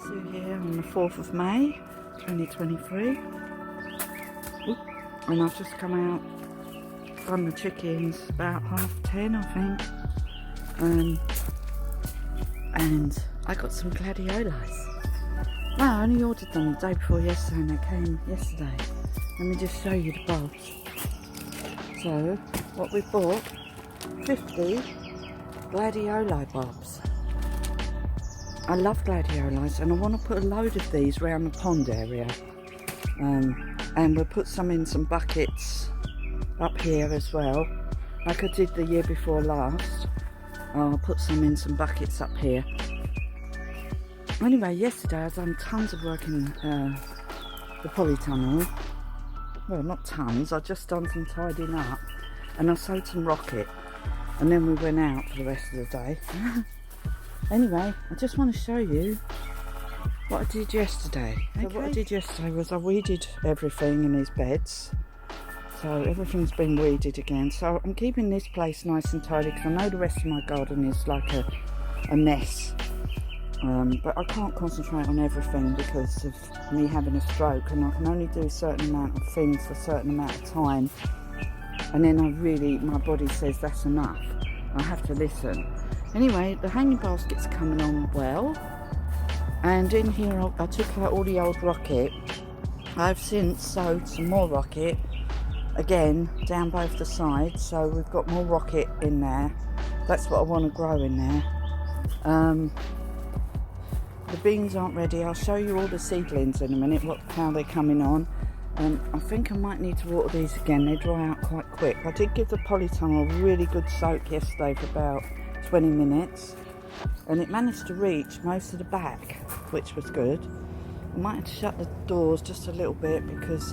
Sue here on the 4th of May 2023. Oop. And I've just come out from the chickens about 10:30 I think, and I got some gladiolis. Well, I only ordered them the day before yesterday and they came yesterday. Let me just show you the bulbs. So what we bought, 50 gladioli bulbs. I love gladiolis and I want to put a load of these around the pond area, and we'll put some in some buckets up here as well, like I did the year before last. I'll put some in some buckets up here. Anyway, yesterday I've done tons of work in the polytunnel. Well, not tons, I've just done some tidying up, and I sowed some rocket, and then we went out for the rest of the day. Anyway, I just want to show you what I did yesterday. Okay. So what I did yesterday was I weeded everything in these beds. So everything's been weeded again. So I'm keeping this place nice and tidy because I know the rest of my garden is like a mess. But I can't concentrate on everything because of me having a stroke, and I can only do a certain amount of things for a certain amount of time. And then my body says that's enough. I have to listen. Anyway, the hanging basket's coming on well, and in here I took out all the old rocket. I've since sowed some more rocket again down both the sides, so we've got more rocket in there. That's what I want to grow in there. The beans aren't ready. I'll show you all the seedlings in a minute, how they're coming on. I think I might need to water these again. They dry out quite quick. I did give the polytunnel a really good soak yesterday for about 20 minutes, and it managed to reach most of the back, which was good. I might have to shut the doors just a little bit because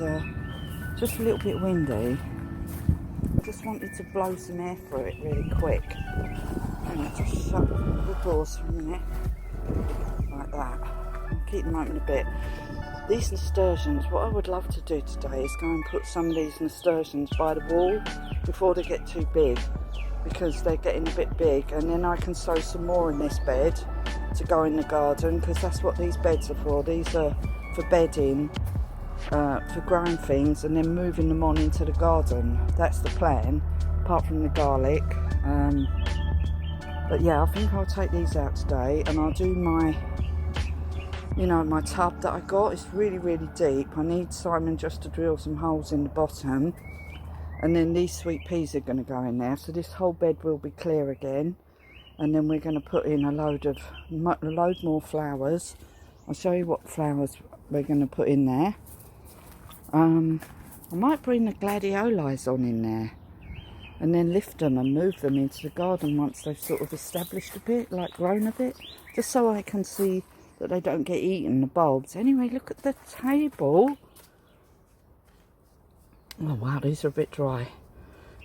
just a little bit windy. I just wanted to blow some air through it really quick. And I just shut the doors for a minute, like that. I'll keep them open a bit. These nasturtiums, what I would love to do today is go and put some of these nasturtiums by the wall before they get too big, because they're getting a bit big, and then I can sow some more in this bed to go in the garden, because that's what these beds are for. These are for bedding, for growing things and then moving them on into the garden. That's the plan, apart from the garlic. But yeah, I think I'll take these out today, and I'll do my tub that I got. It's really, really deep. I need Simon just to drill some holes in the bottom. And then these sweet peas are going to go in there. So this whole bed will be clear again. And then we're going to put in a load more flowers. I'll show you what flowers we're going to put in there. I might bring the gladiolis on in there, and then lift them and move them into the garden once they've sort of established a bit, like grown a bit. Just so I can see that they don't get eaten, the bulbs. Anyway, look at the table. Oh wow, these are a bit dry.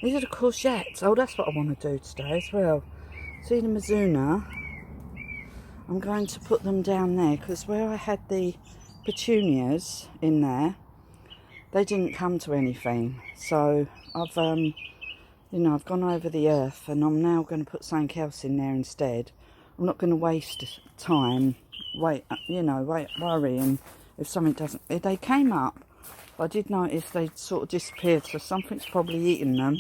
These are the courgettes. Oh, that's what I want to do today as well. See the Mizuna? I'm going to put them down there, because where I had the petunias in there, they didn't come to anything. So I've I've gone over the earth, and I'm now going to put something else in there instead. I'm not going to waste time worrying if something doesn't. If they came up, I did notice they sort of disappeared, so something's probably eaten them.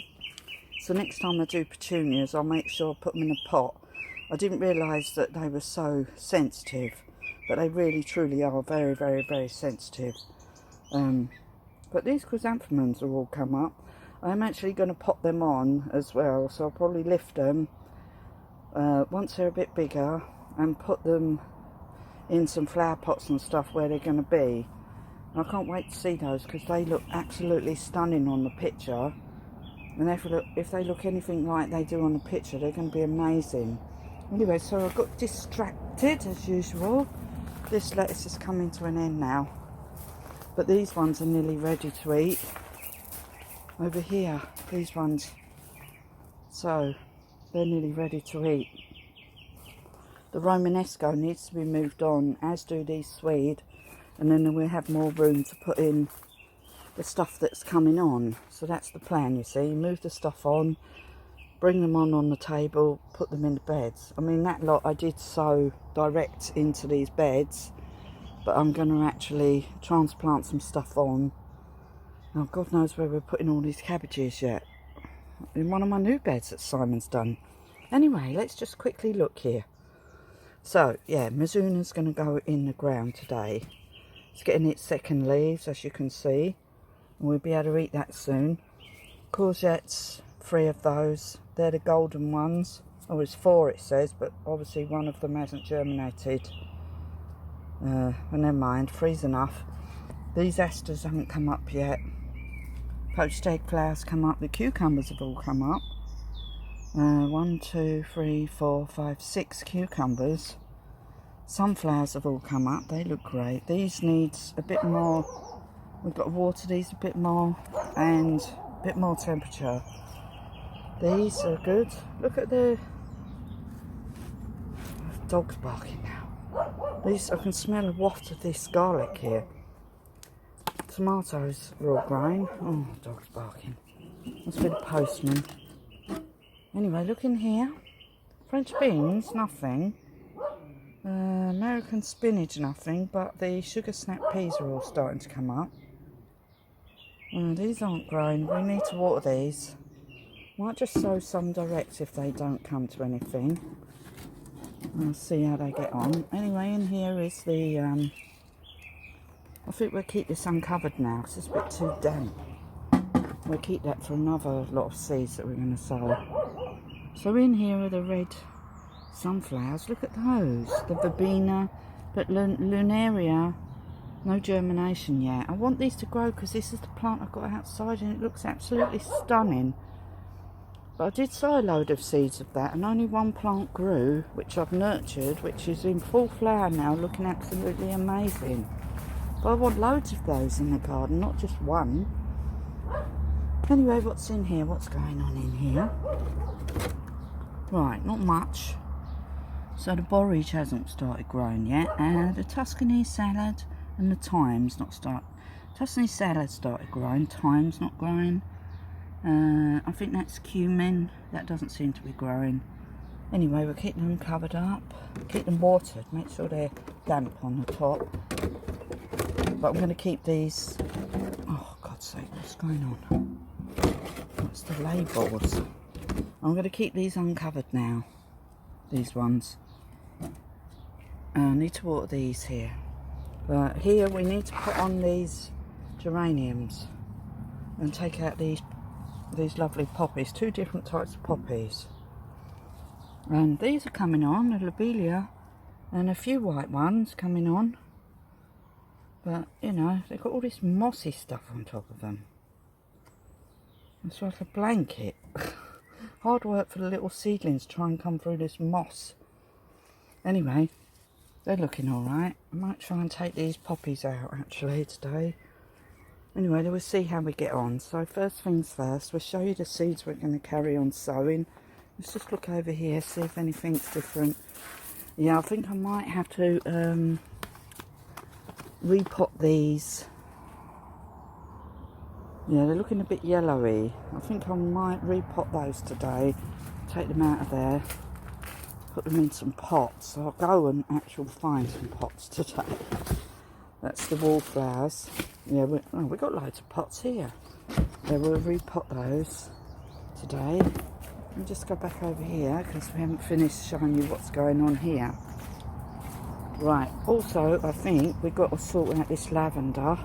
So next time I do petunias, I'll make sure I put them in a pot. I didn't realise that they were so sensitive, but they really truly are very, very, very sensitive. But these chrysanthemums will all come up. I'm actually going to pot them on as well, so I'll probably lift them once they're a bit bigger and put them in some flower pots and stuff where they're going to be. I can't wait to see those, because they look absolutely stunning on the picture, and if they look anything like they do on the picture, they're going to be amazing. Anyway, so I got distracted as usual. This lettuce is coming to an end now, but these ones are nearly ready to eat. Over here, these ones, so they're nearly ready to eat. The Romanesco needs to be moved on, as do these Swede, and then we'll have more room to put in the stuff that's coming on. So that's the plan, you see. Move the stuff on, bring them on the table, put them in the beds. I mean, that lot I did sow direct into these beds, but I'm going to actually transplant some stuff on. Oh, God knows where we're putting all these cabbages yet. In one of my new beds that Simon's done. Anyway, let's just quickly look here. So, yeah, Mizuna's going to go in the ground today. It's getting its second leaves, as you can see. And we'll be able to eat that soon. Courgettes, 3 of those. They're the golden ones. Oh, it's 4 it says, but obviously one of them hasn't germinated. But never mind, 3's enough. These asters haven't come up yet. Poached egg flowers come up. The cucumbers have all come up. 1, 2, 3, 4, 5, 6 cucumbers. Sunflowers have all come up. They look great. These needs a bit more. We've got to water these a bit more and a bit more temperature. These are good. Look at the dog's barking now. These, I can smell a waft of this garlic here. Tomatoes are all growing. Oh, dog's barking. Must be the postman. Anyway, look in here. French beans, nothing. American spinach, nothing. But the sugar snap peas are all starting to come up. These aren't growing. We need to water these. Might just sow some direct if they don't come to anything. We'll see how they get on. Anyway, in here is the... I think we'll keep this uncovered now because it's a bit too damp. We'll keep that for another lot of seeds that we're going to sow. So in here are the red sunflowers. Look at those. The verbena, but lunaria, no germination yet. I want these to grow because this is the plant I've got outside and it looks absolutely stunning. But I did sow a load of seeds of that and only one plant grew, which I've nurtured, which is in full flower now, looking absolutely amazing. But I want loads of those in the garden, not just one. Anyway, what's in here? What's going on in here? Right, not much. So the borage hasn't started growing yet. The Tuscany salad and the thyme's not started. Tuscany salad started growing, thyme's not growing. I think that's cumin. That doesn't seem to be growing. Anyway, we'll keep them covered up. Keep them watered. Make sure they're damp on the top. But I'm going to keep these... Oh, God's sake, what's going on? What's the labels? I'm going to keep these uncovered now. These ones. I need to water these here. But here we need to put on these geraniums. And take out these lovely poppies. 2 different types of poppies. And these are coming on. The lobelia. And a few white ones coming on. But, you know, they've got all this mossy stuff on top of them. It's like a blanket. Hard work for the little seedlings to try and come through this moss. Anyway, they're looking alright. I might try and take these poppies out, actually, today. Anyway, we'll see how we get on. So, first things first, we'll show you the seeds we're going to carry on sowing. Let's just look over here, see if anything's different. Yeah, I think I might have to... repot these. Yeah, they're looking a bit yellowy. I think I might repot those today. Take them out of there. Put them in some pots. So I'll go and actually find some pots today. That's the wallflowers. Yeah, we've got loads of pots here. Yeah, we'll repot those today. I'll just go back over here because we haven't finished showing you what's going on here. Right, also I think we've got to sort out this lavender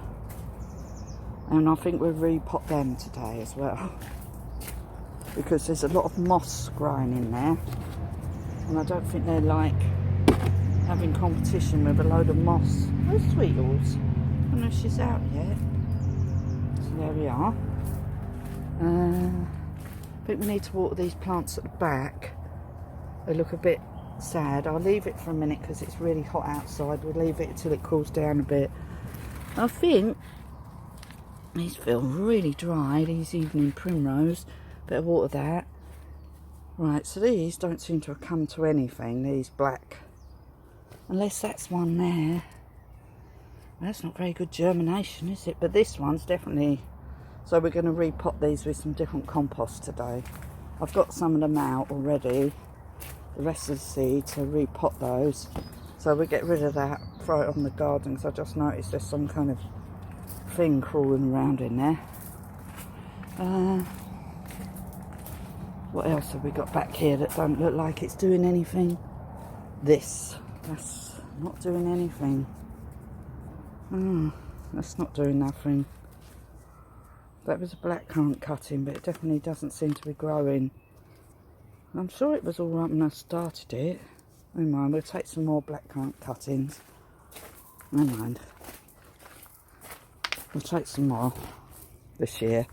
and I think we'll repot them today as well because there's a lot of moss growing in there and I don't think they like having competition with a load of moss. Where's Sweetles? I don't know if she's out yet. So there we are. I think we need to water these plants at the back. They look a bit sad. I'll leave it for a minute because it's really hot outside. We'll leave it until it cools down a bit. I think these feel really dry, these evening primrose. Better water that. Right, so these don't seem to have come to anything, these black. Unless that's one there. That's not very good germination, is it? But this one's definitely... So we're going to repot these with some different compost today. I've got some of them out already. The rest of the seeds, so repot those. So we get rid of that, throw it on the garden, because I just noticed there's some kind of thing crawling around in there. What else have we got back here that don't look like it's doing anything? That's not doing anything. That's not doing nothing. That was a blackcurrant cutting, but it definitely doesn't seem to be growing. I'm sure it was all right when I started it. Never mind, we'll take some more blackcurrant cuttings. Never mind. We'll take some more this year.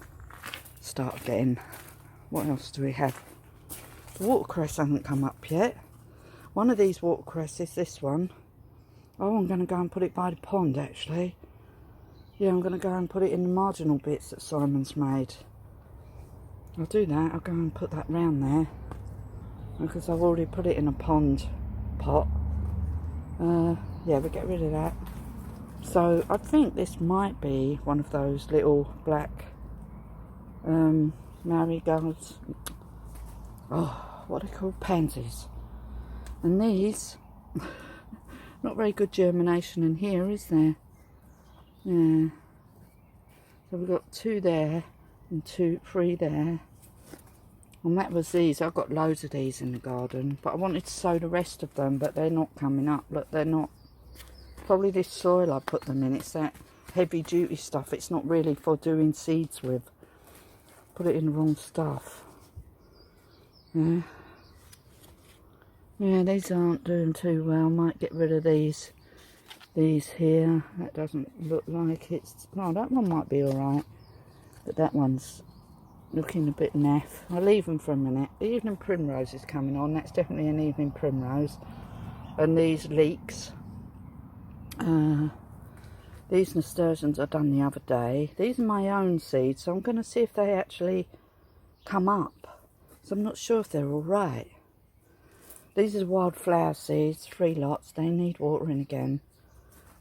Start again. What else do we have? The watercress hasn't come up yet. One of these watercress is this one. Oh, I'm going to go and put it by the pond, actually. Yeah, I'm going to go and put it in the marginal bits that Simon's made. I'll do that. I'll go and put that round there, because I've already put it in a pond pot. Yeah, we'll get rid of that. So I think this might be one of those little black marigolds. Oh, what are they called? Pansies. And these, not very good germination in here, is there? Yeah. So we've got 2 there and 3 there. And that was these. I've got loads of these in the garden, but I wanted to sow the rest of them, but they're not coming up. Look, they're not. Probably this soil I put them in. It's that heavy duty stuff. It's not really for doing seeds with. Put it in the wrong stuff. Yeah. Yeah, these aren't doing too well. Might get rid of these. These here. That doesn't look like it's... Oh, that one might be alright. But that one's looking a bit naff. I'll leave them for a minute. The evening primrose is coming on. That's definitely an evening primrose. And these leeks. These nasturtiums I done the other day. These are my own seeds, so I'm going to see if they actually come up. So I'm not sure if they're alright. These are wildflower seeds, 3 lots. They need watering again.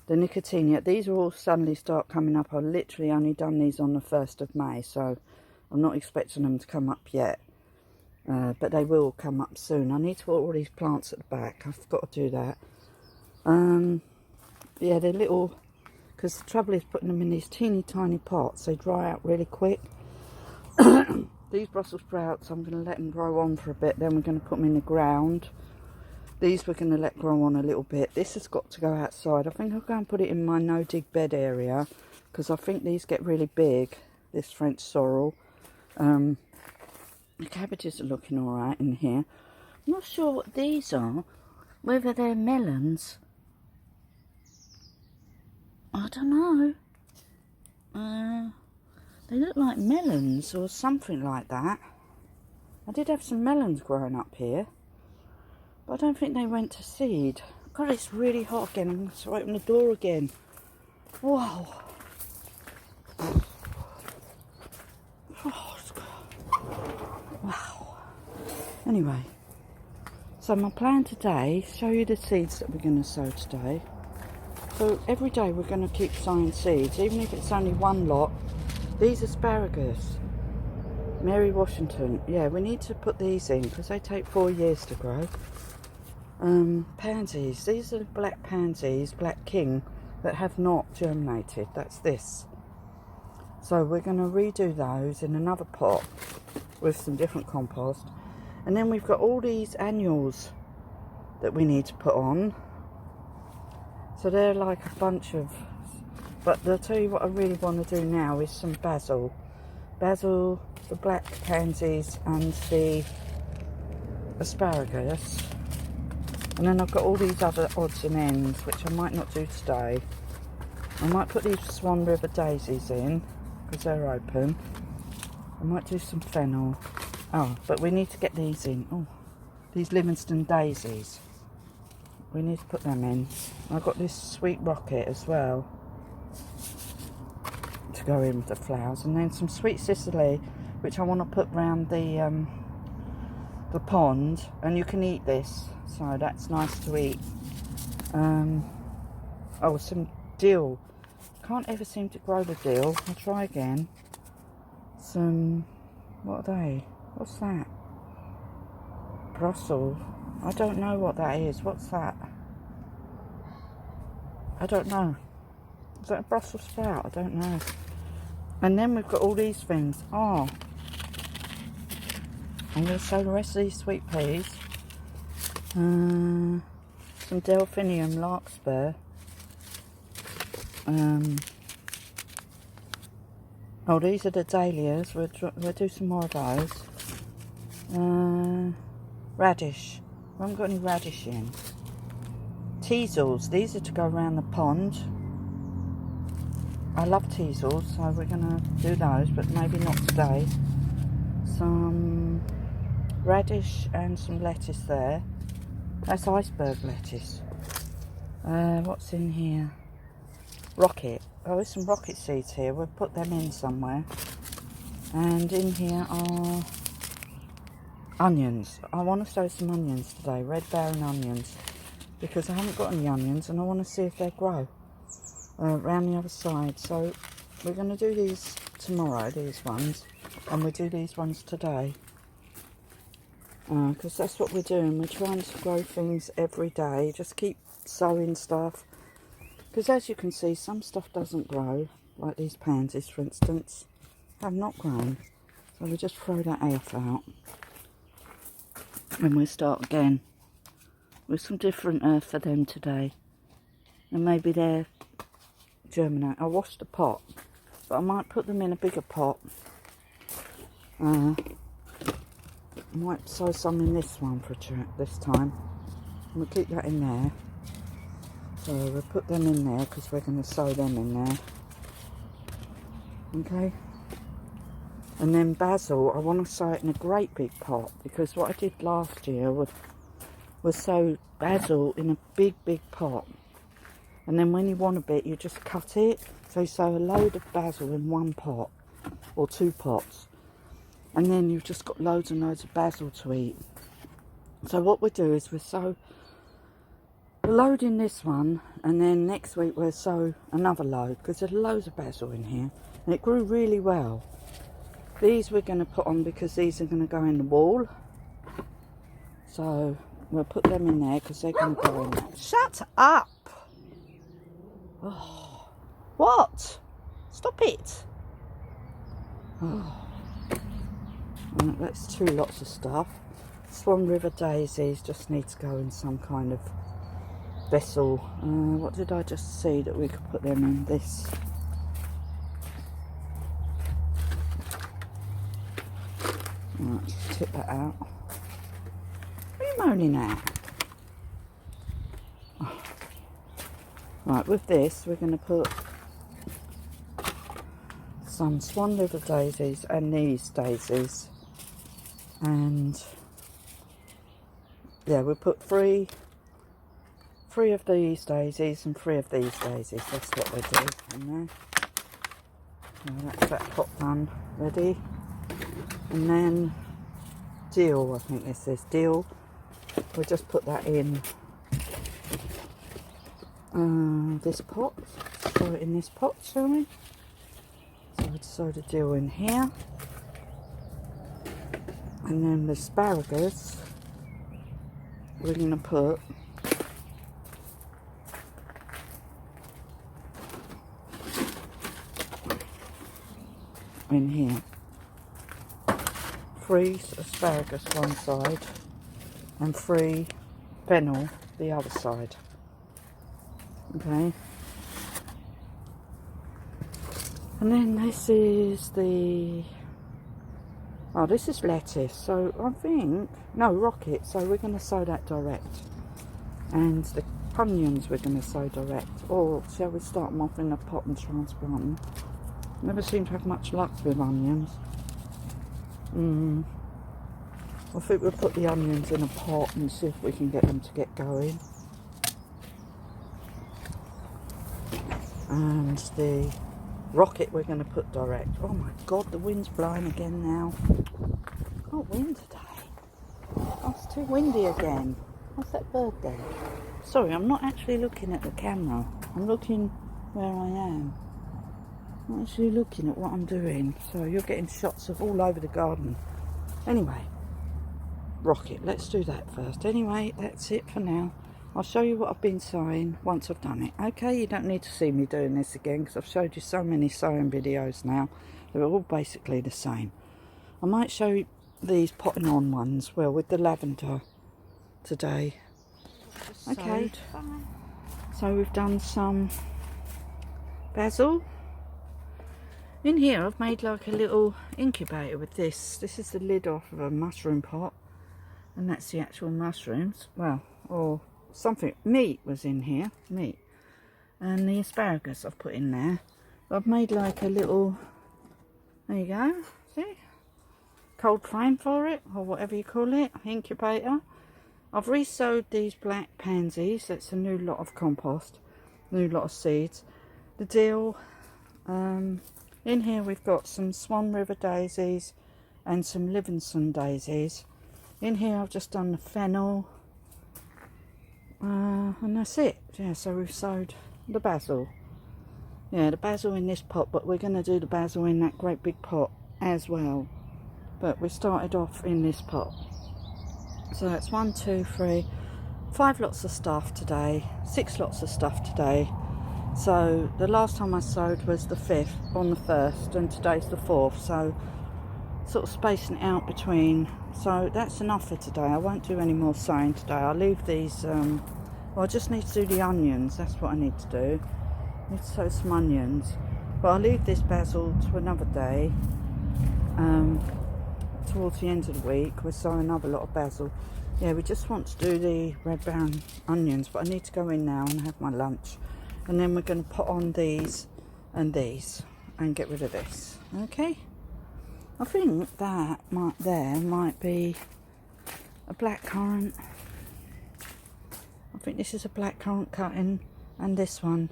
The nicotinia, these are all suddenly start coming up. I've literally only done these on the 1st of May, so I'm not expecting them to come up yet. But they will come up soon. I need to water all these plants at the back. I've got to do that. Yeah, they're little, because the trouble is putting them in these teeny tiny pots. They dry out really quick. These Brussels sprouts, I'm going to let them grow on for a bit. Then we're going to put them in the ground. These we're going to let grow on a little bit. This has got to go outside. I think I'll go and put it in my no-dig bed area, because I think these get really big, this French sorrel. The cabbages are looking alright in here. I'm not sure what these are, whether they're melons. I don't know. They look like melons or something like that. I did have some melons growing up here, but I don't think they went to seed. God, it's really hot again. I'm going to open the door again. Wow. Oh, wow. Anyway, so my plan today, show you the seeds that we're going to sow today. So every day we're going to keep sowing seeds, even if it's only 1 lot. These asparagus, Mary Washington, yeah, we need to put these in because they take 4 years to grow. Pansies, these are black pansies, black king, that have not germinated. That's this. So we're going to redo those in another pot with some different compost. And then we've got all these annuals that we need to put on. So they're like a bunch of... But I'll tell you what I really want to do now is some basil. Basil, the black pansies and the asparagus. And then I've got all these other odds and ends, which I might not do today. I might put these Swan River daisies in, because they're open. I might do some fennel. Oh, but we need to get these in. Oh, these Livingston daisies. We need to put them in. I've got this sweet rocket as well to go in with the flowers, and then some sweet Sicily, which I want to put round the pond, and you can eat this, so that's nice to eat. Oh, some dill. Can't ever seem to grow the dill. I'll try again. Some, what are they? What's that? Brussels. I don't know what that is. What's that? I don't know. Is that a Brussels sprout? I don't know. And then we've got all these things. Oh, I'm going to sow the rest of these sweet peas. Some delphinium larkspur. Oh, these are the dahlias. We'll do some more of those. Radish. I haven't got any radish in. Teasels. These are to go around the pond. I love teasels, so we're going to do those, but maybe not today. Some radish and some lettuce there. That's iceberg lettuce. What's in here? Rocket. Oh, there's some rocket seeds here. We'll put them in somewhere. And in here are onions. I want to sow some onions today, red Baron onions, because I haven't got any onions and I want to see if they grow around the other side. So we're going to do these tomorrow, these ones, and we do these ones today, because that's what we're doing. We're trying to grow things every day, just keep sowing stuff, because as you can see, some stuff doesn't grow, like these pansies for instance have not grown, so we just throw that earth out and we'll start again with some different earth for them today, and maybe they're germinate. I washed the pot, but I might put them in a bigger pot. I might sow some in this one for this time. We'll keep that in there. So we'll put them in there because we're going to sow them in there. Okay. And then basil, I want to sow it in a great big pot, because what I did last year was sow basil in a big pot. And then when you want a bit, you just cut it. So you sow a load of basil in one pot, or 2 pots. And then you've just got loads and loads of basil to eat. So what we'll do is we'll sow a load in this one, and then next week we'll sow another load, because there's loads of basil in here. And it grew really well. These we're going to put on because these are going to go in the wall. So we'll put them in there because they're going to go in there. Shut up! Oh, what? Stop it! Oh. Right, that's 2 lots of stuff. Swan River daisies just need to go in some kind of vessel. What did I just see that we could put them in? This. Right, just tip that out. What are you moaning at? Oh. Right, with this we're going to put some Swan River daisies and these daisies, and yeah, we'll put three of these daisies and 3 of these daisies. That's what we do in there. So that's that pot done, ready. And then dill, I think this is dill. We'll just put that in this pot. Sow it in this pot, shall we? So we'll sow the dill in here. And then the asparagus we're going to put in here. 3 asparagus one side and 3 fennel the other side. Okay. And then this is the... oh, this is lettuce. So I think... no, rocket. So we're going to sow that direct. And the onions we're going to sow direct. Or shall we start them off in a pot and transplant them? Never seem to have much luck with onions. I think we'll put the onions in a pot and see if we can get them to get going. And the rocket we're going to put direct. Oh my god, the wind's blowing again now. Oh, wind today. Oh, it's too windy again. What's that bird then? Sorry, I'm not actually looking at the camera. I'm looking where I am. I'm not actually looking at what I'm doing. So you're getting shots of all over the garden. Anyway, rocket. Let's do that first. Anyway, that's it for now. I'll show you what I've been sowing once I've done it. Okay, you don't need to see me doing this again because I've showed you so many sowing videos now. They're all basically the same. I might show you these potting on ones, well, with the lavender today. Okay, so we've done some basil. In here I've made like a little incubator with this. This is the lid off of a mushroom pot, and that's the actual mushrooms. Well, or something, meat was in here, meat. And the asparagus I've put in there. I've made like a little, there you go, see? Cold frame for it, or whatever you call it, incubator. I've re-sowed these black pansies. That's a new lot of compost, new lot of seeds. The dill. In here we've got some Swan River daisies and some Livingston daisies. In here I've just done the fennel. And that's it. Yeah, so we've sowed the basil. Yeah, the basil in this pot, but we're going to do the basil in that great big pot as well. But we started off in this pot. So that's 1, 2, 3, 5 lots of stuff today, 6 lots of stuff today. So the last time I sowed was the 5th on the 1st, and today's the 4th. So sort of spacing it out between. So that's enough for today. I won't do any more sowing today. I'll leave these, well, I just need to do the onions. That's what I need to do. I need to sow some onions. But I'll leave this basil to another day. Towards the end of the week we'll sow another lot of basil. Yeah, we just want to do the red brown onions, but I need to go in now and have my lunch, and then we're going to put on these and get rid of this. Okay, I think that might be a blackcurrant. I think this is a blackcurrant cutting, and this one,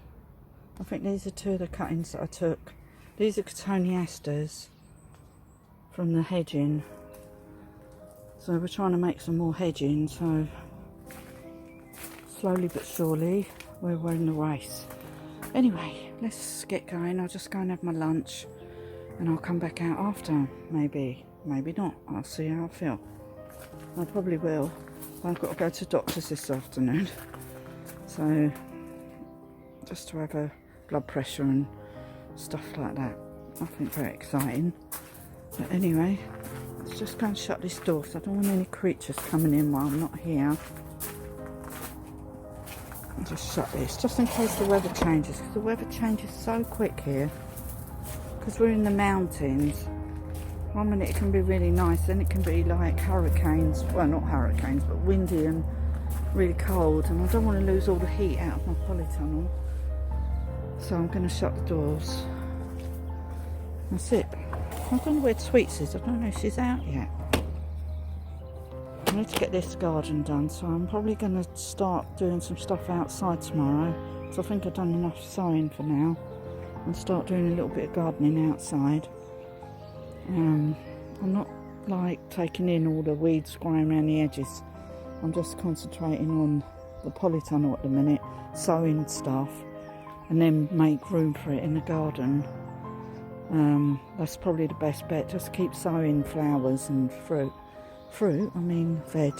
I think these are 2 of the cuttings that I took. These are cotoneasters from the hedging. So we're trying to make some more hedging, so slowly but surely we're in the race. Anyway, let's get going. I'll just go and have my lunch and I'll come back out after. Maybe not. I'll see how I feel. I probably will. I've got to go to doctors this afternoon, so just to have a blood pressure and stuff like that. Nothing very exciting. But anyway, let's just go and shut this door because I don't want any creatures coming in while I'm not here. I'll just shut this just in case the weather changes, because the weather changes so quick here because we're in the mountains. One minute it can be really nice, then it can be like hurricanes, well, not hurricanes, but windy and really cold, and I don't want to lose all the heat out of my polytunnel, so I'm going to shut the doors. That's it. I don't know where Sweets is. I don't know if she's out yet. I need to get this garden done, so I'm probably going to start doing some stuff outside tomorrow, because I think I've done enough sowing for now, and start doing a little bit of gardening outside. I'm not like taking in all the weeds growing around the edges. I'm just concentrating on the polytunnel at the minute, sowing stuff, and then make room for it in the garden. That's probably the best bet. Just keep sowing flowers and fruit, I mean veg,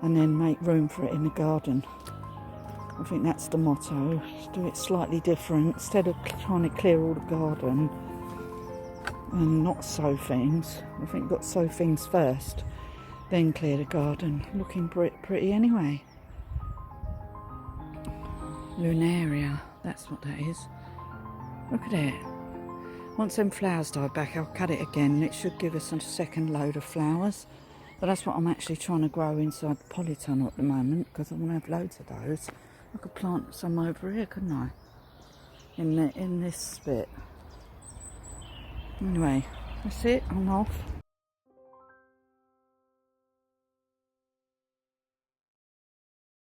and then make room for it in the garden. I think that's the motto. Just do it slightly different. Instead of trying to clear all the garden and not sow things, I think you've got to sow things first, then clear the garden. Looking pretty anyway. Lunaria, that's what that is. Look at it. Once them flowers die back, I'll cut it again, and it should give us a second load of flowers. But that's what I'm actually trying to grow inside the polytunnel at the moment, because I want to have loads of those. I could plant some over here, couldn't I? In this bit. Anyway, that's it. I'm off.